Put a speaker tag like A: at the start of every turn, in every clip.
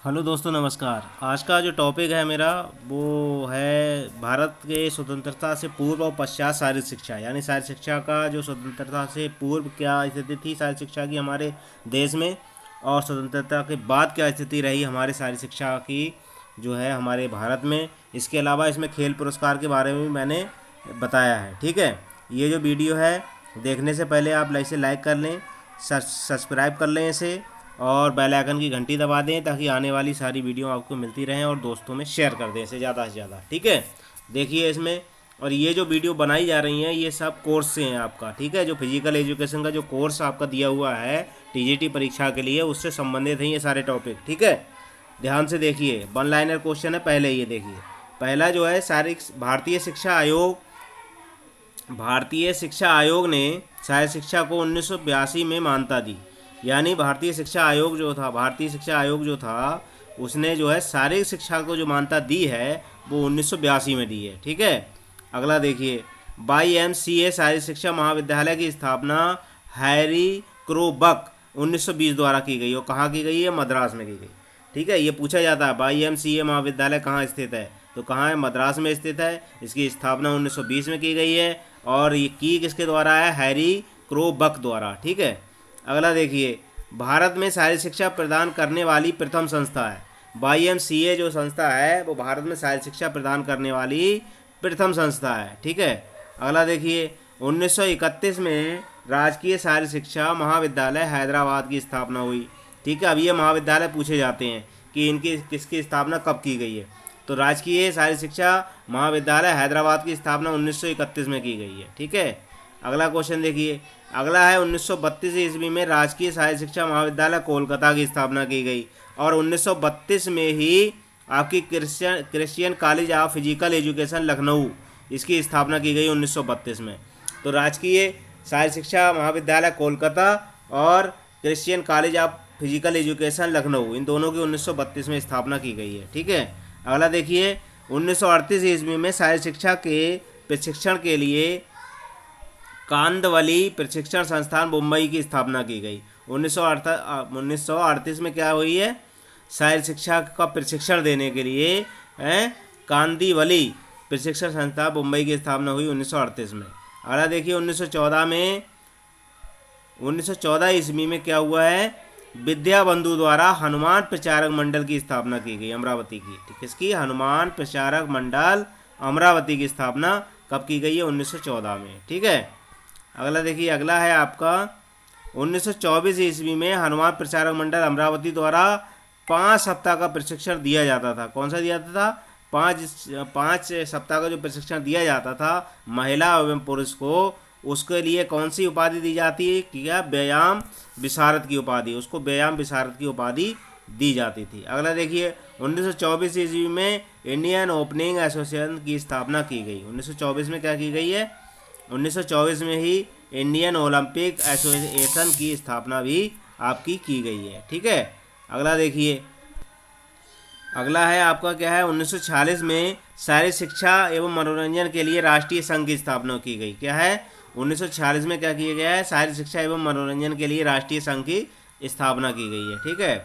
A: Hello दोस्तों, नमस्कार। आज का जो टॉपिक है मेरा वो है भारत के स्वतंत्रता से पूर्व और पश्चात शारीरिक शिक्षा, यानी शारीरिक शिक्षा का जो स्वतंत्रता से पूर्व क्या स्थिति थी शारीरिक शिक्षा की हमारे देश में, और स्वतंत्रता के बाद क्या स्थिति रही हमारे शारीरिक शिक्षा की जो है हमारे भारत में। इसके अलावा इसमें खेल पुरस्कार के बारे में भी मैंने बताया है। ठीक है, ये जो वीडियो है देखने से पहले आप इसे लाइक कर लें, सब्सक्राइब कर लें इसे, और बेल आइकन की घंटी दबा दें ताकि आने वाली सारी वीडियो आपको मिलती रहें, और दोस्तों में शेयर कर दें इसे ज़्यादा से ज़्यादा। ठीक है, देखिए इसमें, और ये जो वीडियो बनाई जा रही हैं ये सब कोर्स से हैं आपका। ठीक है, जो फिजिकल एजुकेशन का जो कोर्स आपका दिया हुआ है टीजीटी परीक्षा के लिए, उससे संबंधित हैं ये सारे टॉपिक। ठीक है, ध्यान से देखिए, वन लाइनर क्वेश्चन है। पहले ये देखिए, पहला जो है शारीरिक भारतीय शिक्षा आयोग ने शारीरिक शिक्षा को 1982 में मान्यता दी। यानी भारतीय शिक्षा आयोग जो था उसने जो है शारीरिक शिक्षा को जो मान्यता दी है वो 1982 में दी है। ठीक है, अगला देखिए, YMCA शारीरिक शिक्षा महाविद्यालय की स्थापना हैरी क्रोबक 1920 द्वारा की गई। और कहाँ की गई है? मद्रास में की गई। ठीक है, ये पूछा जाता है YMCA महाविद्यालय कहाँ स्थित है, तो कहाँ है? मद्रास में स्थित है। इसकी स्थापना 1920 में की गई है, और ये की किसके द्वारा है? हैरी क्रोबक द्वारा। ठीक है, अगला देखिए, भारत में शारीरिक शिक्षा प्रदान करने वाली प्रथम संस्था है। YMCA जो संस्था है वो भारत में शारीरिक शिक्षा प्रदान करने वाली प्रथम संस्था है। ठीक है, अगला देखिए, 1931 में राजकीय शारीरिक शिक्षा महाविद्यालय हैदराबाद की स्थापना हुई। ठीक है, अब ये महाविद्यालय पूछे जाते हैं कि इनकी किसकी स्थापना कब की गई है, तो राजकीय शारीरिक शिक्षा महाविद्यालय हैदराबाद की स्थापना 1931 में की गई है। ठीक है, अगला क्वेश्चन देखिए, अगला है 1932 ईस्वी में राजकीय शारीरिक शिक्षा महाविद्यालय कोलकाता की स्थापना की गई, और 1932 में ही आपकी Christian college of physical education Lucknow, इसकी स्थापना की गई 1932 में। तो राजकीय शारीरिक शिक्षा महाविद्यालय कोलकाता और Christian college of physical education Lucknow, इन दोनों की 1932 में स्थापना की गई है। ठीक है, अगला देखिए, 1938 ईस्वी में शारीरिक शिक्षा के प्रशिक्षण के लिए कांदवली प्रशिक्षण संस्थान मुंबई की स्थापना की गई। 1938 में क्या हुई है? शारीरिक शिक्षा का प्रशिक्षण देने के लिए कांदीवली प्रशिक्षण संस्थान मुंबई की स्थापना हुई 1938 में। अगला देखिए, 1914 ईस्वी में क्या हुआ है? विद्या बंधु द्वारा हनुमान प्रचारक मंडल की स्थापना की गई, अमरावती की। ठीक, इसकी हनुमान प्रचारक मंडल अमरावती की स्थापना कब की गई है? 1914 में। ठीक है, अगला देखिए, अगला है आपका 1924 ईस्वी में हनुमान प्रचारक मंडल अमरावती द्वारा 5 सप्ताह का प्रशिक्षण दिया जाता था। कौन सा दिया जाता था? पाँच सप्ताह का जो प्रशिक्षण दिया जाता था महिला एवं पुरुष को, उसके लिए कौन सी उपाधि दी जाती है? क्या? व्यायाम विशारद की उपाधि, उसको व्यायाम विशारद की उपाधि दी जाती थी। अगला देखिए, 1924 ईस्वी में इंडियन ओपनिंग एसोसिएशन की स्थापना की गई। 1924 में क्या की गई है? 1924 में ही इंडियन ओलंपिक एसोसिएशन की स्थापना भी आपकी की गई है। ठीक है, अगला देखिए, अगला है आपका क्या है? 1946 में शारीरिक शिक्षा एवं मनोरंजन के लिए राष्ट्रीय संघ की स्थापना की गई। क्या है? 1946 में क्या किया गया है? शारीरिक शिक्षा एवं मनोरंजन के लिए राष्ट्रीय संघ की स्थापना की गई है। ठीक है,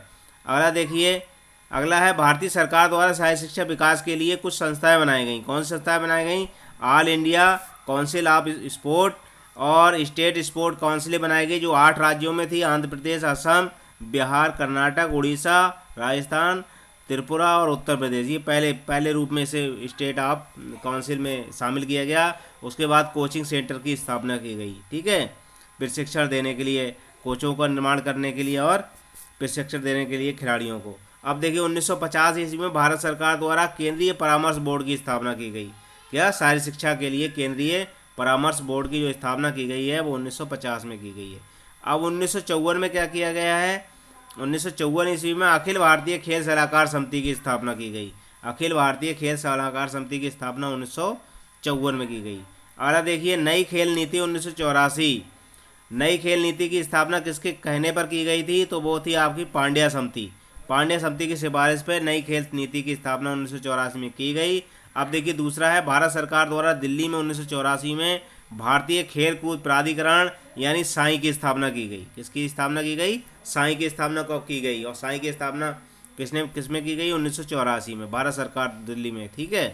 A: अगला देखिए, अगला है भारतीय सरकार द्वारा शारीरिक शिक्षा विकास के लिए कुछ संस्थाएं बनाई गई। कौन सी संस्थाएं बनाई गई? All India council of sport और स्टेट स्पोर्ट काउंसिल बनाई गई, जो 8 राज्यों में थी: आंध्र प्रदेश, असम, बिहार, कर्नाटक, उड़ीसा, राजस्थान, त्रिपुरा और उत्तर प्रदेश। ये पहले रूप में से स्टेट ऑफ काउंसिल में शामिल किया गया। उसके बाद कोचिंग सेंटर की स्थापना की गई। ठीक है, प्रशिक्षण देने के लिए, कोचों का निर्माण करने के लिए और प्रशिक्षण देने के लिए खिलाड़ियों को। अब देखिए, 1950 ईस्वी में भारत सरकार द्वारा केंद्रीय परामर्श बोर्ड की स्थापना की गई। क्या? शारीरिक शिक्षा के लिए केंद्रीय परामर्श बोर्ड की जो स्थापना की गई है वो 1950 में की गई है। अब 1954 में क्या किया गया है? 1954 ईस्वी में अखिल भारतीय खेल सलाहकार समिति की स्थापना की गई। अखिल भारतीय खेल सलाहकार समिति की स्थापना 1954 में की गई। अगला देखिए, नई खेल नीति 1984। नई खेल नीति की स्थापना किसके कहने पर की गई थी? तो वो थी आपकी पांड्या समिति। पांड्या समिति की सिफारिश पर नई खेल नीति की स्थापना 1984 में की गई। अब देखिए, दूसरा है भारत सरकार द्वारा दिल्ली में 1984 में भारतीय खेल कूद प्राधिकरण यानी साई की स्थापना की गई। किसकी स्थापना की गई? साई की स्थापना कब की गई? और साई की स्थापना किसमें की गई? 1984 में, भारत सरकार दिल्ली में। ठीक है।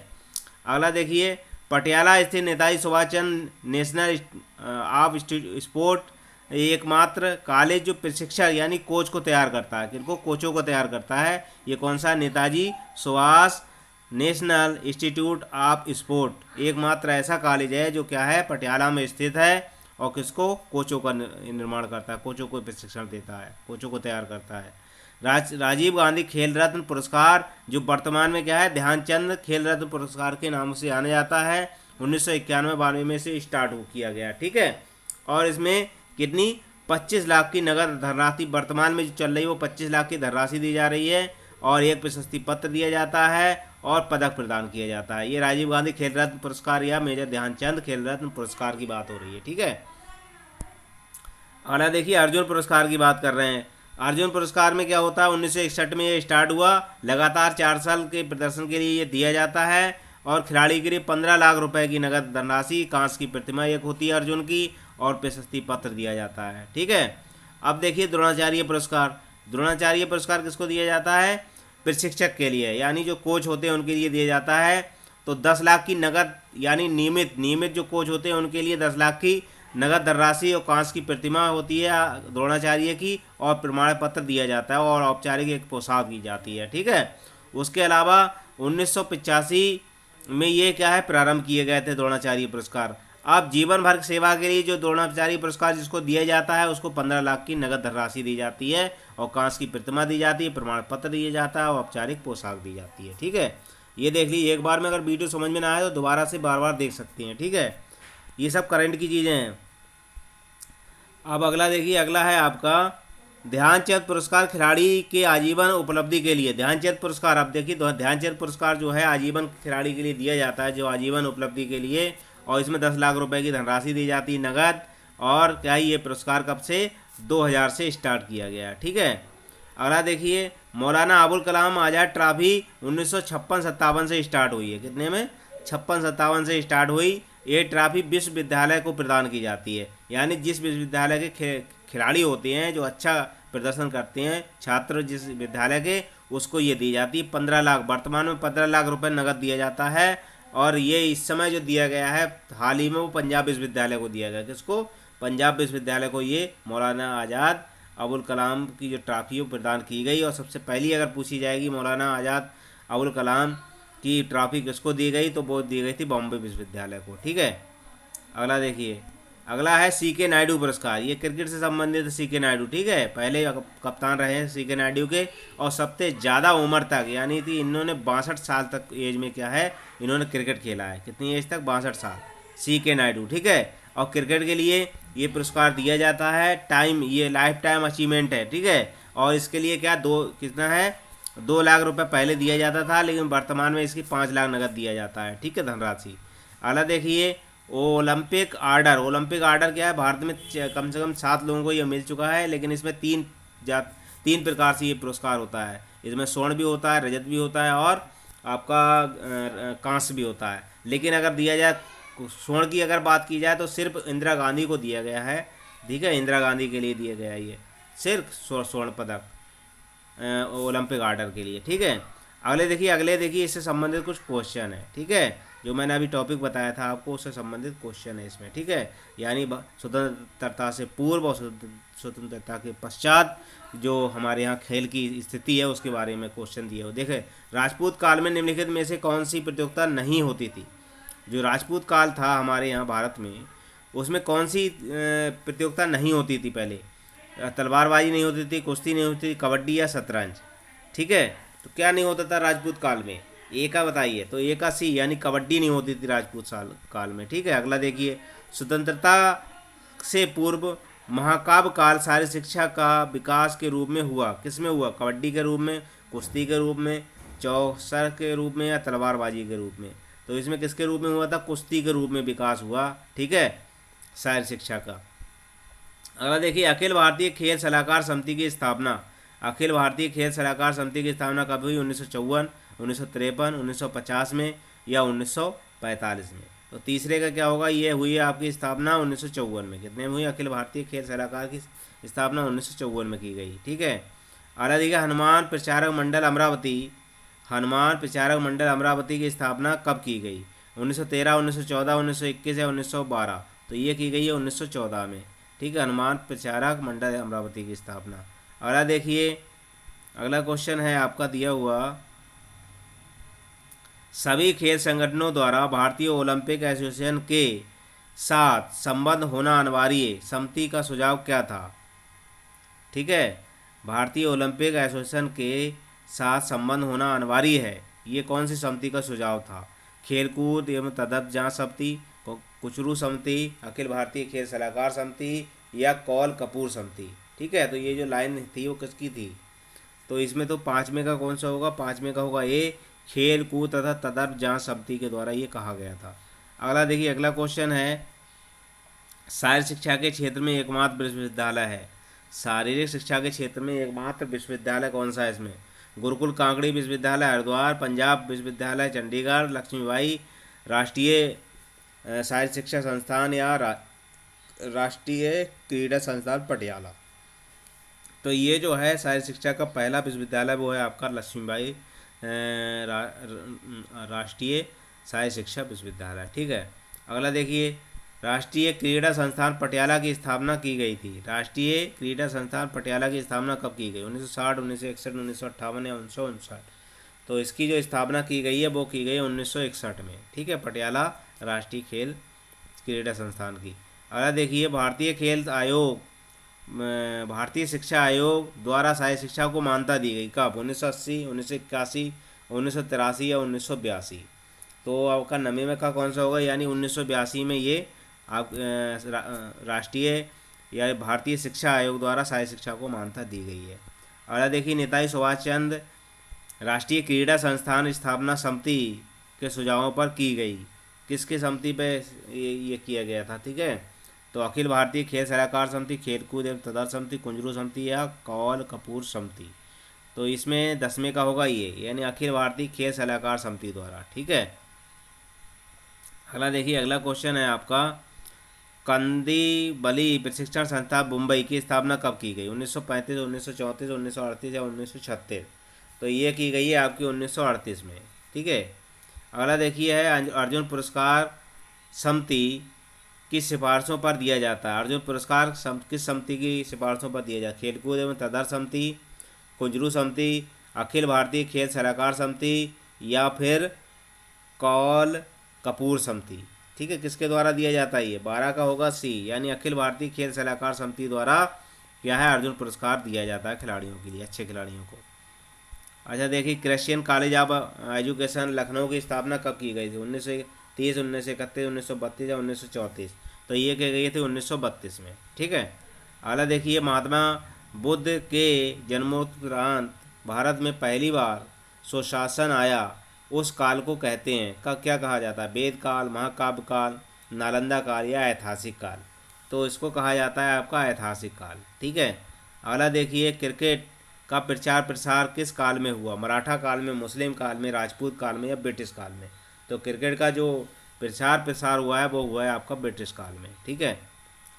A: अगला देखिए, पटियाला स्थित Netaji Subhash Chandra national of sport एकमात्र कॉलेज जो प्रशिक्षक यानी कोच को तैयार करता है, किनको? कोचों को तैयार करता है। ये कौन सा? Netaji Subhash national institute of sport, एकमात्र ऐसा कॉलेज है जो क्या है? पटियाला में स्थित है, और किसको? कोचों का निर्माण करता है, कोचों को प्रशिक्षण देता है, कोचों को तैयार करता है। राजीव गांधी खेल रत्न पुरस्कार जो वर्तमान में क्या है? ध्यानचंद खेल रत्न पुरस्कार के नाम से जाना जाता है, 1991-92 में से स्टार्ट किया गया। ठीक है। और इसमें कितनी? 25 लाख की नगद धनराशि वर्तमान में जो चल रही है, वो 25 लाख की धनराशि दी जा रही है, और एक प्रशस्ति पत्र दिया जाता है, और पदक प्रदान किया जाता है। ये राजीव गांधी खेल रत्न पुरस्कार या मेजर ध्यानचंद खेल रत्न पुरस्कार की बात हो रही है। ठीक है। अगला देखिए, अर्जुन पुरस्कार की बात कर रहे हैं। अर्जुन पुरस्कार में क्या होता है? 1961 में ये स्टार्ट हुआ, लगातार 4 साल के प्रदर्शन के लिए ये दिया जाता है, और खिलाड़ी के लिए 15 लाख रुपए की नगद धनराशि, कांस्य की प्रतिमा एक होती है अर्जुन की, और प्रशस्ति पत्र दिया जाता है। ठीक है। अब देखिए, द्रोणाचार्य पुरस्कार। द्रोणाचार्य पुरस्कार किसको दिया जाता है? प्रशिक्षक के लिए, यानी जो कोच होते हैं उनके लिए दिया जाता है। तो 10 लाख की नगद, यानी नियमित जो कोच होते हैं उनके लिए 10 लाख की नगद धनराशि और कांस्य की प्रतिमा होती है द्रोणाचार्य की, और प्रमाण पत्र दिया जाता है, और औपचारिक एक पोशाक दी जाती है। ठीक है। उसके अलावा 1985 में ये क्या है? प्रारंभ किए गए थे द्रोणाचार्य पुरस्कार। अब जीवन भर सेवा के लिए जो द्रोणाचार्य पुरस्कार जिसको दिया जाता है, उसको 15 लाख की नगद धनराशि दी जाती है, और कांस्य की प्रतिमा दी जाती है, प्रमाण पत्र दिया जाता है, और औपचारिक पोशाक दी जाती है। ठीक है। ये देख लीजिए, एक बार में अगर वीडियो समझ में ना आए तो दोबारा से बार देख सकते हैं। ठीक है। ये सब करंट की चीज़ें हैं। अब अगला देखिए, अगला है आपका ध्यानचंद पुरस्कार खिलाड़ी के आजीवन उपलब्धि के लिए। ध्यानचंद पुरस्कार, अब देखिए, ध्यानचंद पुरस्कार जो है आजीवन खिलाड़ी के लिए दिया जाता है, जो आजीवन उपलब्धि के लिए, और इसमें 10 लाख रुपए की धनराशि दी जाती है नगद। और क्या ये पुरस्कार कब से? 2000 से स्टार्ट किया गया। ठीक है। अगला देखिए, मौलाना अबुल कलाम आज़ाद ट्रॉफी 1956-57 से स्टार्ट हुई है। कितने में? 56-57 से स्टार्ट हुई। ये ट्रॉफी विश्वविद्यालय को प्रदान की जाती है, यानी जिस विश्वविद्यालय के खिलाड़ी होते हैं जो अच्छा प्रदर्शन करते हैं, छात्र जिस विद्यालय के, उसको ये दी जाती है 15 लाख, वर्तमान में 15 लाख रुपए नगद दिया जाता है। और ये इस समय जो दिया गया है हाल ही में, वो पंजाब विश्वविद्यालय को दिया गया। किसको? पंजाब विश्वविद्यालय को ये मौलाना आज़ाद अबुल कलाम की जो ट्रॉफी वो प्रदान की गई। और सबसे पहली अगर पूछी जाएगी मौलाना आज़ाद अबुल कलाम की ट्रॉफी किसको दी गई, तो वो दी गई थी बॉम्बे विश्वविद्यालय को। ठीक है। अगला देखिए, अगला है सीके नायडू पुरस्कार। ये क्रिकेट से संबंधित सीके नायडू। ठीक है। पहले कप्तान रहे हैं सीके नायडू के, और सबसे ज़्यादा उम्र तक, यानी कि इन्होंने 62 साल तक एज में क्या है, इन्होंने क्रिकेट खेला है। कितनी एज तक? 62 साल, सीके नायडू। ठीक है। और क्रिकेट के लिए ये पुरस्कार दिया जाता है, टाइम, ये लाइफ टाइम अचीवमेंट है। ठीक है। और इसके लिए क्या कितना है? 2 लाख रुपए पहले दिया जाता था, लेकिन वर्तमान में इसकी 5 लाख नगद दिया जाता है। ठीक है, धनराशि। अगला देखिए, ओलंपिक आर्डर। ओलंपिक आर्डर क्या है? भारत में कम से कम 7 लोगों को ये मिल चुका है, लेकिन इसमें 3 प्रकार से ये पुरस्कार होता है। इसमें स्वर्ण भी होता है, रजत भी होता है, और आपका कांस्य भी होता है। लेकिन अगर दिया जाए, स्वर्ण की अगर बात की जाए, तो सिर्फ इंदिरा गांधी को दिया गया है। ठीक है। इंदिरा गांधी के लिए दिया गया है ये सिर्फ स्वर्ण पदक ओलंपिक आर्डर के लिए। ठीक है। अगले देखिए, इससे संबंधित कुछ क्वेश्चन है। ठीक है। जो मैंने अभी टॉपिक बताया था आपको, उससे संबंधित क्वेश्चन है इसमें। ठीक है। यानी स्वतंत्रता से पूर्व और स्वतंत्रता के पश्चात जो हमारे यहाँ खेल की स्थिति है, उसके बारे में क्वेश्चन दिए हो। देखें, राजपूत काल में निम्नलिखित में से कौन सी प्रतियोगिता नहीं होती थी? जो राजपूत काल था हमारे यहाँ भारत में, उसमें कौन सी प्रतियोगिता नहीं होती थी? पहले तलवारबाजी नहीं होती थी, कुश्ती नहीं होती थी, कबड्डी या शतरंज। ठीक है। तो क्या नहीं होता था राजपूत काल में? ए का बताइए। तो ए का सी, यानी कबड्डी नहीं होती थी राजपूत काल में। ठीक है। अगला देखिए, स्वतंत्रता से पूर्व महाकाव्य काल शारीरिक शिक्षा का विकास के रूप में हुआ। किस में हुआ? कबड्डी के रूप में, कुश्ती के रूप में, चौसर के रूप में, या तलवारबाजी के रूप में? तो इसमें किसके रूप में हुआ था? कुश्ती के रूप में विकास हुआ। ठीक है, शारीरिक शिक्षा का। अगला देखिए, अखिल भारतीय खेल सलाहकार समिति की स्थापना। अखिल भारतीय खेल सलाहकार समिति की स्थापना कब हुई? 1954, 1953, 1950 में, या 1945 में? तो तीसरे का क्या होगा? ये हुई है आपकी स्थापना 1954 में। कितने में हुई? अखिल भारतीय खेल सलाहकार की स्थापना 1954 में की गई। ठीक है। अगला देखिए हनुमान प्रचारक मंडल अमरावती, हनुमान प्रचारक मंडल अमरावती की स्थापना कब की गई? 1913, 1914, 1921 या 1912? तो ये की गई है 1914 में। ठीक है, हनुमान प्रचारक मंडल अमरावती की स्थापना। अगला देखिए, अगला क्वेश्चन है आपका दिया हुआ, सभी खेल संगठनों द्वारा भारतीय ओलंपिक एसोसिएशन के साथ संबंध होना अनिवार्य समिति का सुझाव क्या था? ठीक है, भारतीय ओलंपिक एसोसिएशन के साथ संबंध होना अनिवार्य है, ये कौन सी समिति का सुझाव था? खेलकूद एवं तदर्थ जांच समिति, कुचरू समिति, अखिल भारतीय खेल सलाहकार समिति या कौल कपूर समिति? ठीक है, तो ये जो लाइन थी वो किसकी थी? तो इसमें तो पाँचवें का कौन सा होगा? पाँचवें का होगा ए, खेल कूद तथा तदर्थ जांच समिति के द्वारा ये कहा गया था। अगला देखिए, अगला क्वेश्चन है, शारीरिक शिक्षा के क्षेत्र में एकमात्र विश्वविद्यालय है, शारीरिक शिक्षा के क्षेत्र में एकमात्र विश्वविद्यालय कौन सा है इसमें? गुरुकुल कांकड़ी विश्वविद्यालय हरिद्वार, पंजाब विश्वविद्यालय चंडीगढ़, लक्ष्मीबाई राष्ट्रीय शारीरिक शिक्षा संस्थान या राष्ट्रीय क्रीडा संस्थान पटियाला? तो ये जो है शारीरिक शिक्षा का पहला विश्वविद्यालय वो है आपका लक्ष्मीबाई राष्ट्रीय शारीरिक शिक्षा विश्वविद्यालय। ठीक है, अगला देखिए, राष्ट्रीय क्रीडा संस्थान पटियाला की स्थापना की गई थी, राष्ट्रीय क्रीडा संस्थान पटियाला की स्थापना कब की गई? 1960, 1961, 1958 या 1959? तो इसकी जो स्थापना की गई है वो की गई है 1961 में। ठीक है, पटियाला राष्ट्रीय खेल क्रीडा संस्थान की। अगला देखिए, भारतीय खेल आयोग, भारतीय शिक्षा आयोग द्वारा शारीरिक शिक्षा को मान्यता दी गई कब? 1980, 1981, 1983 या 1982? तो आपका 90 में का कौन सा होगा? यानी 1982 में ये आप राष्ट्रीय या भारतीय शिक्षा आयोग द्वारा शारीरिक शिक्षा को मान्यता दी गई है। अगला देखिए, नेताजी सुभाष चंद्र राष्ट्रीय क्रीडा संस्थान स्थापना समिति के सुझावों पर की गई, किसकी समिति पे ये किया गया था? ठीक है, तो अखिल भारतीय खेल सलाहकार समिति, खेलकूद एवं तदर्थ समिति, कुंजरू समिति या कौल कपूर समिति? तो इसमें 10वें का होगा ये, यानी अखिल भारतीय खेल सलाहकार समिति द्वारा। ठीक है, अगला देखिए, अगला क्वेश्चन है आपका, कंदीबली प्रशिक्षण संस्थान मुंबई की स्थापना कब की गई? 1935, 1934, 1938 या 1936? तो ये की गई है आपकी 1938 में। ठीक है, अगला देखिए है, अर्जुन पुरस्कार समिति किस सिफारिशों पर दिया जाता है? अर्जुन पुरस्कार किस समिति की सिफारिशों पर दिया जाता है? खेलकूद एवं तदर्थ समिति, कुंजरू समिति, अखिल भारतीय खेल सलाहकार समिति या फिर कौल कपूर समिति? ठीक है, किसके द्वारा दिया जाता है? ये 12 का होगा सी, यानी अखिल भारतीय खेल सलाहकार समिति द्वारा क्या है? अर्जुन पुरस्कार दिया जाता है खिलाड़ियों के लिए, अच्छे खिलाड़ियों को। अच्छा देखिए, Christian college of education Lucknow की स्थापना कब की गई थी? 1930, 1931, 1932 या 1934? तो ये की गई थी 1932 में। ठीक है, अगला देखिए, महात्मा बुद्ध के जन्मोपरांत भारत में पहली बार सुशासन आया उस काल को कहते हैं का क्या कहा जाता है? वेद काल, महाकाव्य काल, नालंदा काल या ऐतिहासिक काल? तो इसको कहा जाता है आपका ऐतिहासिक काल। ठीक है, अगला देखिए, क्रिकेट का प्रचार प्रसार किस काल में हुआ? मराठा काल में, मुस्लिम काल में, राजपूत काल में या ब्रिटिश काल में? तो क्रिकेट का जो प्रचार प्रसार हुआ है वो हुआ है आपका ब्रिटिश काल में। ठीक है,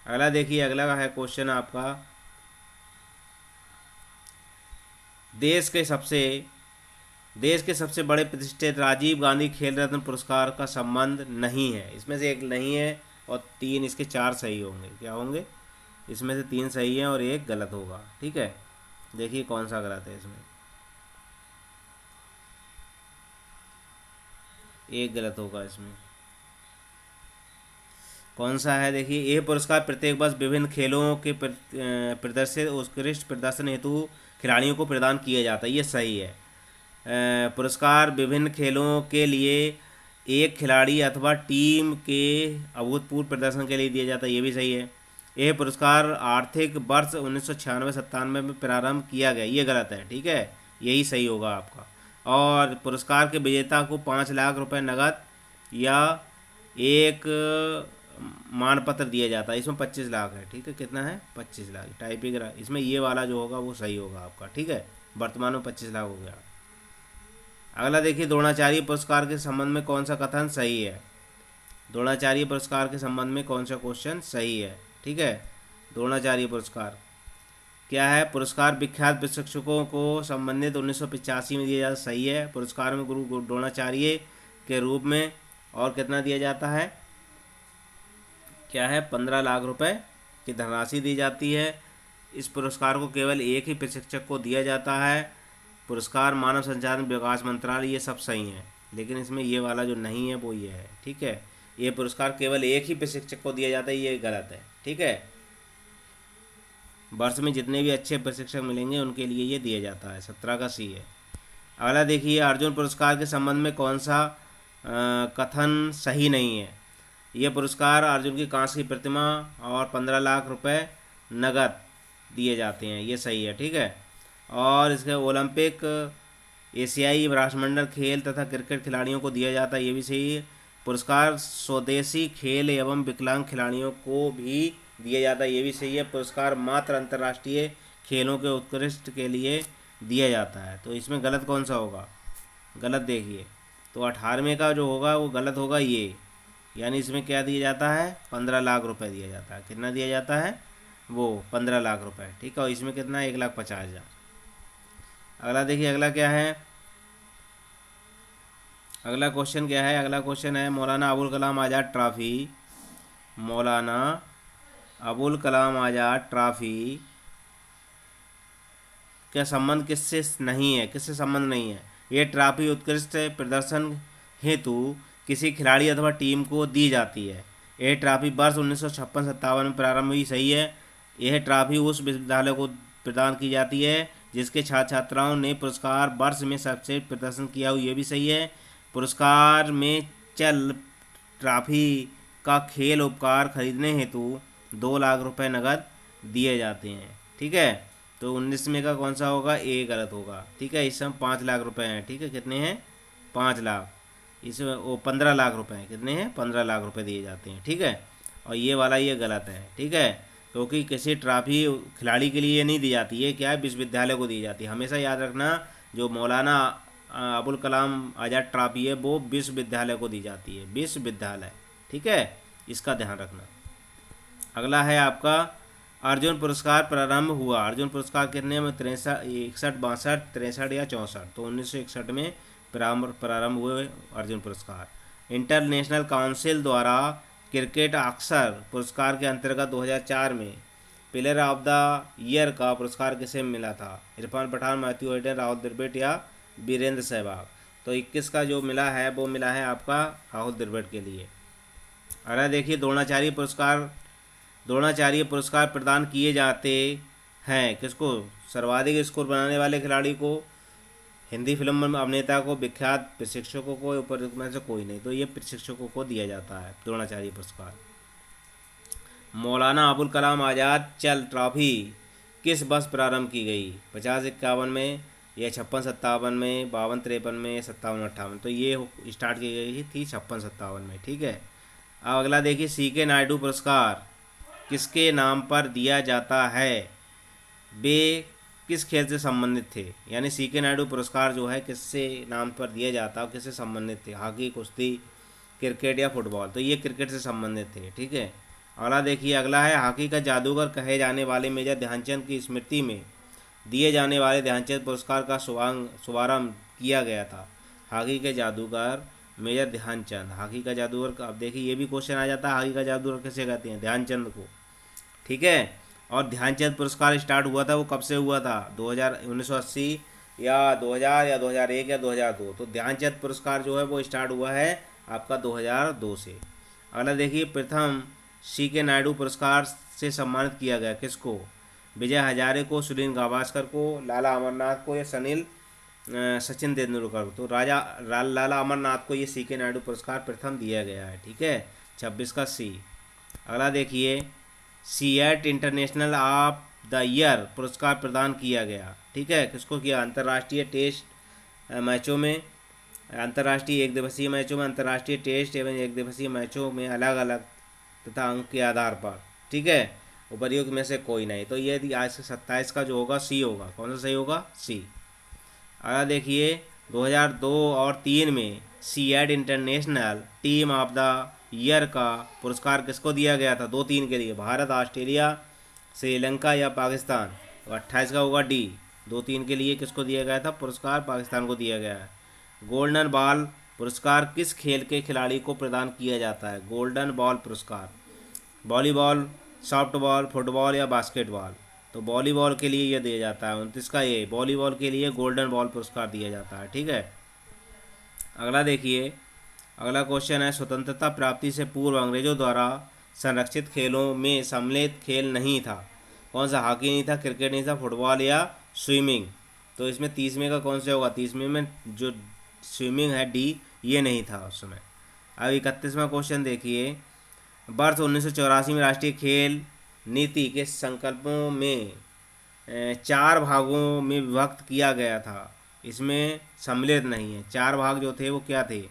A: अगला देखिए, अगला है क्वेश्चन आपका, देश के सबसे बड़े प्रतिष्ठित राजीव गांधी खेल रत्न पुरस्कार का संबंध नहीं है। इसमें से एक नहीं है और 3 इसके 4 सही होंगे। क्या होंगे? इसमें से 3 सही हैं और एक गलत होगा। ठीक है, देखिए कौन सा गलत है इसमें, एक गलत होगा इसमें। कौन सा है? देखिए, यह पुरस्कार प्रत्येक वर्ष विभिन्न खेलों के प्रदर्शित उत्कृष्ट प्रदर्शन हेतु खिलाड़ियों को प्रदान किया जाता है, ये सही है। पुरस्कार विभिन्न खेलों के लिए एक खिलाड़ी अथवा टीम के अभूतपूर्व प्रदर्शन के लिए दिया जाता है, ये भी सही है। यह पुरस्कार आर्थिक वर्ष 1996-97 में प्रारंभ किया गया, ये गलत है। ठीक है, यही सही होगा आपका। और पुरस्कार के विजेता को 5 लाख रुपए नकद या एक मानपत्र दिया जाता है। इसमें 25 लाख है। ठीक है, कितना है? 25 लाख। टाइपिंग इसमें ये वाला जो होगा वो सही होगा आपका। ठीक है, वर्तमान में 25 लाख हो गया। अगला देखिए, द्रोणाचार्य पुरस्कार के संबंध में कौन सा कथन सही है? द्रोणाचार्य पुरस्कार के संबंध में कौन सा क्वेश्चन सही है? ठीक है, द्रोणाचार्य पुरस्कार क्या है, पुरस्कार विख्यात प्रशिक्षकों को संबंधित 1985 में दिया जाता, सही है। पुरस्कार में गुरु द्रोणाचार्य के रूप में और कितना दिया जाता है, क्या है, 15 लाख रुपए की धनराशि दी जाती है। इस पुरस्कार को केवल एक ही प्रशिक्षक को दिया जाता है। पुरस्कार मानव संसाधन विकास मंत्रालय, ये सब सही है, लेकिन इसमें ये वाला जो नहीं है वो ये है, ठीक है। ये पुरस्कार केवल एक ही प्रशिक्षक को दिया जाता है, ये गलत है, ठीक है। वर्ष में जितने भी अच्छे प्रशिक्षक मिलेंगे उनके लिए ये दिया जाता है। 17 का सी है। अगला देखिए, अर्जुन पुरस्कार के संबंध में कौन सा कथन सही नहीं है। यह पुरस्कार अर्जुन की कांस्य की प्रतिमा और 15 लाख रुपए नगद दिए जाते हैं, ये सही है, ठीक है। और इसके ओलंपिक, एशियाई राष्ट्रमंडल खेल तथा क्रिकेट खिलाड़ियों को दिया जाता है, ये भी सही है। पुरस्कार स्वदेशी खेल एवं विकलांग खिलाड़ियों को भी दिया जाता है, ये भी सही है। पुरस्कार मात्र अंतर्राष्ट्रीय खेलों के उत्कृष्ट के लिए दिया जाता है। तो इसमें गलत कौन सा होगा, गलत देखिए, तो 18वें का जो होगा वो गलत होगा ये, यानी इसमें क्या दिया जाता है, 15 लाख रुपए दिया जाता है। कितना दिया जाता है, वो 15 लाख रुपए, ठीक है। और इसमें कितना, 1,50,000। अगला देखिए, अगला क्या है, अगला क्वेश्चन क्या है, अगला क्वेश्चन है मौलाना अबुल कलाम आज़ाद ट्रॉफी, मौलाना अबुल कलाम आज़ाद ट्रॉफी का संबंध किससे नहीं है, किससे संबंध नहीं है। ये ट्रॉफी उत्कृष्ट प्रदर्शन हेतु किसी खिलाड़ी अथवा टीम को दी जाती है। यह ट्रॉफी वर्ष 1956-57 में प्रारंभ हुई, सही है। यह ट्रॉफी उस विश्वविद्यालय को प्रदान की जाती है जिसके छात्र छात्राओं ने पुरस्कार वर्ष में सबसे प्रदर्शन किया हो, ये भी सही है। पुरस्कार में चल ट्रॉफी का खेल उपकार खरीदने हेतु 2 लाख रुपए नगद दिए जाते हैं, ठीक है। तो 19वें का कौन सा होगा, ए गलत होगा, ठीक है। इसमें 5 लाख रुपए हैं, ठीक है। कितने हैं, 5 लाख। इसमें वो 15 लाख रुपए हैं, कितने हैं, 15 लाख रुपए दिए जाते हैं, ठीक है। और ये वाला ये गलत है, ठीक है, क्योंकि किसी ट्रॉफी खिलाड़ी के लिए नहीं दी जाती है, क्या है, विश्वविद्यालय को दी जाती है। हमेशा याद रखना, जो मौलाना अबुल कलाम आज़ाद ट्रॉफी है वो विश्वविद्यालय को दी जाती है, विश्वविद्यालय, ठीक है, इसका ध्यान रखना। अगला है आपका अर्जुन पुरस्कार प्रारंभ हुआ। अर्जुन पुरस्कार कितने में, 63, 61, 62, 63 या 64। तो 1961 में प्रारंभ हुए अर्जुन पुरस्कार। इंटरनेशनल काउंसिल द्वारा क्रिकेट ऑस्कर पुरस्कार के अंतर्गत 2004 में प्लेयर ऑफ द ईयर का पुरस्कार किसे मिला था, इरफान पठान, मैथ्यू हेडन, राहुल द्रविड़ या वीरेंद्र सहवाग। तो 21 का जो मिला है वो मिला है आपका राहुल द्रविड़ के लिए। अगर देखिए, द्रोणाचार्य पुरस्कार प्रदान किए जाते हैं किसको, सर्वाधिक स्कोर बनाने वाले खिलाड़ी को, हिंदी फिल्म अभिनेता को, विख्यात प्रशिक्षकों को, ऊपर में से कोई नहीं। तो ये प्रशिक्षकों को दिया जाता है द्रोणाचार्य पुरस्कार। मौलाना अबुल कलाम आज़ाद चल ट्रॉफी किस वर्ष प्रारंभ की गई, 50-51 में या 56-57 में, 52-53 में, 57-58। तो ये स्टार्ट की गई थी 56-57 में, ठीक है। अब अगला देखिए, सीके नायडू पुरस्कार किसके नाम पर दिया जाता है, वे किस खेल से संबंधित थे। यानी सीके नायडू पुरस्कार जो है किससे नाम पर दिया जाता है, किससे संबंधित थे, हॉकी, कुश्ती, क्रिकेट या फुटबॉल। तो ये क्रिकेट से संबंधित थे, ठीक है। अगला देखिए, अगला है हॉकी का जादूगर कहे जाने वाले मेजर ध्यानचंद की स्मृति में दिए जाने वाले ध्यानचंद पुरस्कार का शुभारंभ किया गया था। हॉकी के जादूगर मेजर ध्यानचंद, हॉकी का जादूगर, अब देखिए ये भी क्वेश्चन आ जाता है, हॉकी का जादूगर किसे कहते हैं, ध्यानचंद को, ठीक है। और ध्यानचंद पुरस्कार स्टार्ट हुआ था, वो कब से हुआ था, 1980 या 2000 या 2001 या 2002। तो ध्यानचंद पुरस्कार जो है वो स्टार्ट हुआ है आपका 2002 से। अगला देखिए, प्रथम सीके नायडू पुरस्कार से सम्मानित किया गया किसको, विजय हजारे को, सुनील गावस्कर को, लाला अमरनाथ को या सचिन तेंदुलकर को। तो लाला अमरनाथ को ये सीके नायडू पुरस्कार प्रथम दिया गया है, ठीक है। 26 का सी। अगला देखिए, CEAT international of the year पुरस्कार प्रदान किया गया, ठीक है, किसको किया, अंतर्राष्ट्रीय टेस्ट मैचों में, अंतर्राष्ट्रीय एक दिवसीय मैचों में, अंतर्राष्ट्रीय टेस्ट एवं एक दिवसीय मैचों में अलग अलग तथा अंक के आधार पर, ठीक है, उपर्युक्त में से कोई नहीं। तो ये आज से 27 का जो होगा सी होगा, कौन सा सही होगा, सी। अगला देखिए, 2002 और 3 में CEAT international team of the year का पुरस्कार किसको दिया गया था, 2-3 के लिए, भारत, ऑस्ट्रेलिया, श्रीलंका या पाकिस्तान। तो 28 का होगा डी। 2-3 के लिए किसको दिया गया था पुरस्कार? पाकिस्तान को दिया गया है। गोल्डन बॉल पुरस्कार किस खेल के खिलाड़ी को प्रदान किया जाता है? गोल्डन बॉल पुरस्कार वॉलीबॉल, सॉफ्टबॉल, फुटबॉल या बास्केटबॉल? तो वॉलीबॉल के लिए यह दिया जाता है। 29 का ये वॉलीबॉल के लिए गोल्डन बॉल पुरस्कार दिया जाता है। ठीक है, अगला देखिए, अगला क्वेश्चन है स्वतंत्रता प्राप्ति से पूर्व अंग्रेजों द्वारा संरक्षित खेलों में सम्मिलित खेल नहीं था। कौन सा? हॉकी नहीं था, क्रिकेट नहीं था, फुटबॉल या स्विमिंग? तो इसमें 30वें का कौन सा होगा? 30वें में जो स्विमिंग है डी, ये नहीं था उस समय। अब 31वां क्वेश्चन देखिए, वर्ष 1984 में राष्ट्रीय खेल नीति के संकल्पों में 4 भागों में विभक्त किया गया था, इसमें सम्मिलित नहीं है। 4 भाग जो थे वो क्या थे?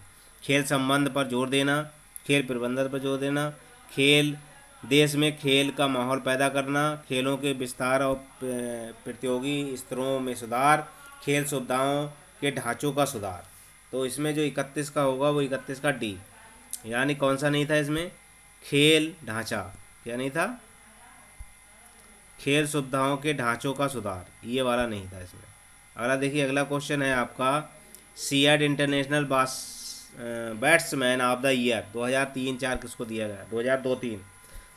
A: खेल संबंध पर जोर देना, खेल प्रबंधन पर जोर देना, खेल देश में खेल का माहौल पैदा करना, खेलों के विस्तार और प्रतियोगी स्तरों में सुधार, खेल सुविधाओं के ढांचों का सुधार। तो इसमें जो 31 का होगा वो 31 का डी, यानी कौन सा नहीं था इसमें? खेल ढांचा। क्या नहीं था? खेल सुविधाओं के ढांचों का सुधार, ये वाला नहीं था इसमें। अगला देखिए, अगला क्वेश्चन है आपका CEAT international batsman of the year 2003-4 किसको दिया गया? 2002-3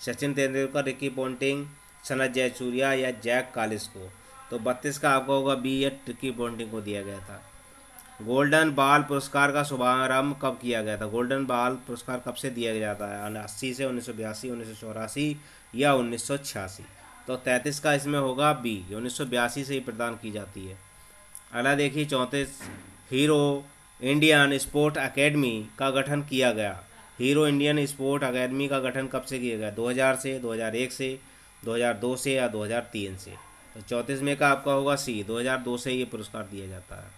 A: सचिन तेंदुलकर, रिकी पोंटिंग, सनत जयसूर्या या जैक कालिस को? तो 32 का आपका होगा बी, या रिकी पोंटिंग को दिया गया था। गोल्डन बॉल पुरस्कार का शुभारंभ कब किया गया था? गोल्डन बॉल पुरस्कार कब से दिया जाता है? 80 से, 1982, 1984 या 1986? तो 33 का इसमें होगा बी, 1982 से ही प्रदान की जाती है। अगला देखिए 34, हीरो इंडियन स्पोर्ट एकेडमी का गठन किया गया। हीरो इंडियन स्पोर्ट एकेडमी का गठन कब से किया गया? 2000 से, 2001 से, 2002 से या 2003 से? तो 34 में का आपका होगा सी, 2002 से ये पुरस्कार दिया जाता है।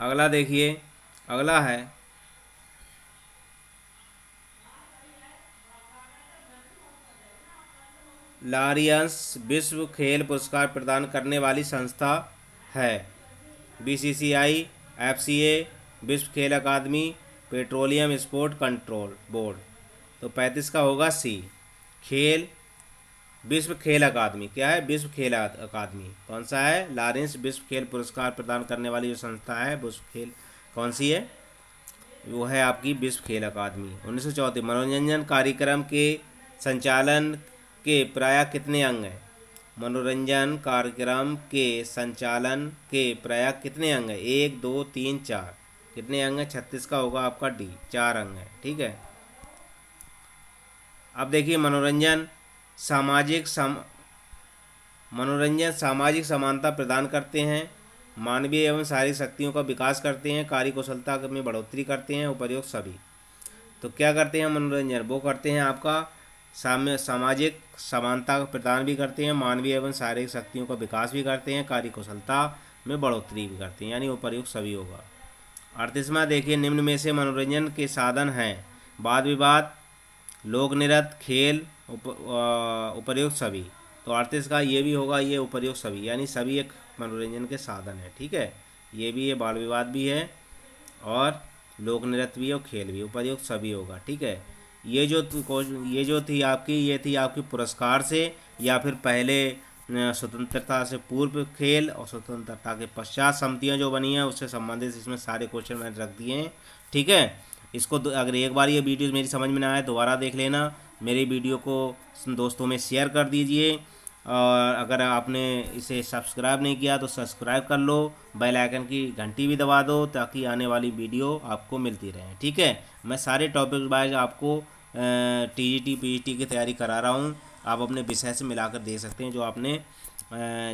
A: अगला देखिए, अगला है लारियंस विश्व खेल पुरस्कार प्रदान करने वाली संस्था है। बीसीसीआई, एफसीए, विश्व खेल अकादमी, पेट्रोलियम स्पोर्ट कंट्रोल बोर्ड? तो 35 का होगा सी, खेल विश्व खेल अकादमी। क्या है? विश्व खेल अकादमी। कौन सा है? लारेंस विश्व खेल पुरस्कार प्रदान करने वाली जो संस्था है विश्व खेल, कौन सी है? वो है आपकी विश्व खेल अकादमी। 1934, मनोरंजन कार्यक्रम के संचालन के प्रायः कितने अंग हैं? मनोरंजन कार्यक्रम के संचालन के प्रायः कितने अंग हैं? 1, 2, 3, 4? कितने अंग हैं? 36 का होगा आपका डी, 4 अंग हैं। ठीक है, अब देखिए मनोरंजन सामाजिक समानता प्रदान करते हैं, मानवीय एवं शारीरिक शक्तियों का विकास करते हैं, कार्य कुशलता में बढ़ोतरी करते हैं, उपयोग सभी। तो क्या करते हैं मनोरंजन? वो करते हैं आपका सामाजिक समानता प्रदान भी करते हैं, मानवीय एवं शारीरिक शक्तियों का विकास भी करते हैं, कार्य कुशलता में बढ़ोतरी भी करते हैं, यानी उपयोग सभी होगा। 38वां देखिए, निम्न में से मनोरंजन के साधन हैं वाद विवाद, लोक नृत्य, खेल, उपयोग सभी? तो 38 का ये भी होगा, ये उपयोग सभी, यानी सभी एक मनोरंजन के साधन है। ठीक है, ये भी है, बाल विवाद भी है और लोक नृत्य भी और खेल भी, उपयोग सभी होगा। ठीक है, ये जो थी आपकी पुरस्कार से या फिर पहले स्वतंत्रता से पूर्व खेल और स्वतंत्रता के पश्चात समितियाँ जो बनी हैं उससे संबंधित इसमें सारे क्वेश्चन मैंने रख दिए हैं। ठीक है, इसको अगर एक बार ये वीडियो मेरी समझ में ना आए दोबारा देख लेना, मेरी वीडियो को दोस्तों में शेयर कर दीजिए, और अगर आपने इसे सब्सक्राइब नहीं किया तो सब्सक्राइब कर लो, बेल आइकन की घंटी भी दबा दो ताकि आने वाली वीडियो आपको मिलती रहे। ठीक है, मैं सारे टॉपिक वाइज आपको टीजीटी पीजीटी की तैयारी करा रहा हूँ, आप अपने विषय से मिलाकर देख सकते हैं।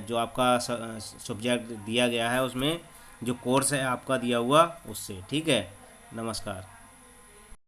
A: जो आपका सब्जेक्ट दिया गया है उसमें जो कोर्स है आपका दिया हुआ उससे। ठीक है, नमस्कार।